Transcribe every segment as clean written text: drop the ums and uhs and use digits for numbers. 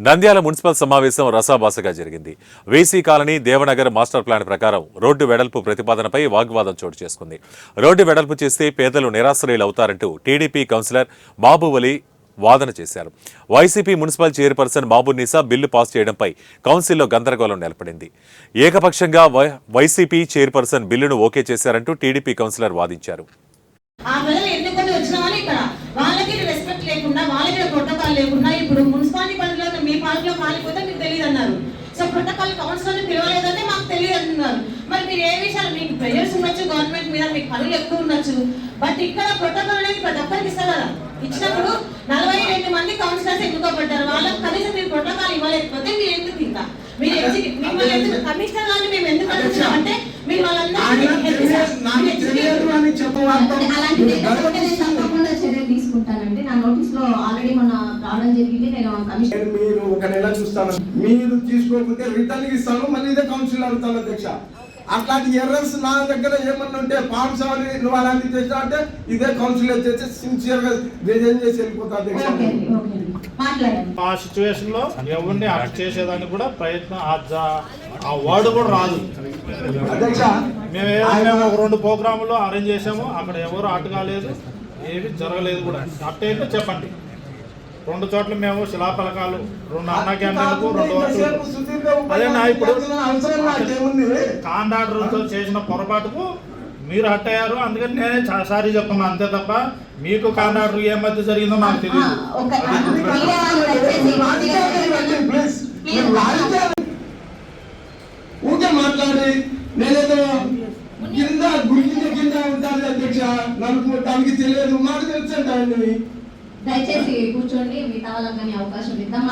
Nandyal municipal సమావేశం రసాభాసగా జరిగింది. VC colony Devanagar master plan ప్రకారం రోడ్డు వెడల్పు ప్రతిపాదనపై వాగ్వాదం చోటు చేసుకుంది. రోడ్డు వెడల్పు చేస్తే పేదలు నిరాశ్రయులవుతారంటూ టీడీపీ కౌన్సిలర్ బాబువలి వాదన చేశారు. YCP municipal chairperson Babunnisa bill pass చేయడంపై కౌన్సిల్లో గందరగోళం నెలకొంది. ఏకపక్షంగా వైసీపీ చైర్పర్సన్ బిల్లును ఓకే చేశారంటూ టీడీపీ కౌన్సిలర్ వాదించారు. ఇప్పుడు మున్సిపాలిటీ పరిధిలో మీ పార్టీలో కాలిపోతే మీకు తెలియదు అన్నారు. సో ప్రోటోకాల్ కౌన్సిల్ పిలవలేదంటే మాకు తెలియదు అంటున్నారు. మరి మీరు ఏ విషయాలు మీకు ప్రెజర్స్ ఉండొచ్చు, గవర్నమెంట్ మీద మీకు పనులు ఎక్కువ ఉండొచ్చు, బట్ ఇక్కడ ప్రోటోకాల్ అనేది ప్రతి ఒక్కరికి ఇస్తారు కదా. ఇచ్చినప్పుడు 42 మంది కౌన్సిలర్స్ ఎన్నుకోబడ్డారు. వాళ్ళకి కనీసం మీరు ప్రోటోకాల్ ఇవ్వలేకపోతే మీరు ఎందుకు ఇంకా మీరు కమిషనర్ గారిని మేము ఎందుకు అడుగుతున్నాం అంటే మీరు తీసుకుంటానండి. నా నోటీస్ లో ఆల్రెడీ మన రావడం జరిగింది. నేను కమిషనర్ మీరు ఒక నెల చూస్తాను, మీరు తీసుకోకపోతే రిటర్న్ ఇస్తాను, మళ్ళీ ఇదే కౌన్సిల్ అడుగుతాను అధ్యక్ష. అట్లాంటి ఎర్రర్స్ నా దగ్గర ఏమన్నా ఉంటే పాంసాలి నువ్వు అలాంటివి చేస్తా అంటే ఇదే కౌన్సిల్ చేస్తే సిన్సియర్ గా రిజైన్ చేసి వెళ్ళిపోతా అధ్యక్ష. ఆ సిచ్యువేషన్ లో ఎవరిని అరెస్ట్ చేసేదానికి కూడా ప్రయత్నం ఆ వర్డ్ కూడా రాదు అధ్యక్ష. మేము ఒక 2 ప్రోగ్రాములు అరేంజ్ చేసాము, అక్కడ ఎవరు అటు కాలేదు, ఏమి జరగలేదు కూడా. అట్టయితే చెప్పండి. 2 చోట్ల మేము శిలాఫలకాలు 2 అన్న క్యాంటీన్లకు 2 అదేనా ఇప్పుడు కాంట్రాక్టర్తో చేసిన పొరపాటుకు మీరు హట్ అయ్యారు. అందుకని నేనే సారీ చెప్తున్నా అంతే తప్ప మీకు కాంట్రాక్టర్ ఏ మధ్య జరిగిందో నాకు తెలియదు. ఊకే మాట్లాడి నేనేదో కింద గుండె కింద ఉంటాను అధ్యక్ష, నాకు దానికి తెలియదు, మాకు తెలుసండి ఆయన్ని. దయచేసి కూర్చోండి, మిగతా వాళ్ళకి కానీ అవకాశం ఇద్దాం.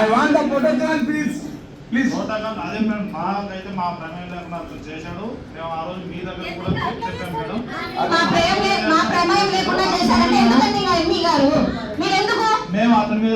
I want the protocol, please. అదే మేడం, మాకైతే మా ప్రమేయం లేకుండా చేశాడు. మేము ఆ రోజు మీ దగ్గర కూడా చెప్పాం మేడం. మేము అతని మీద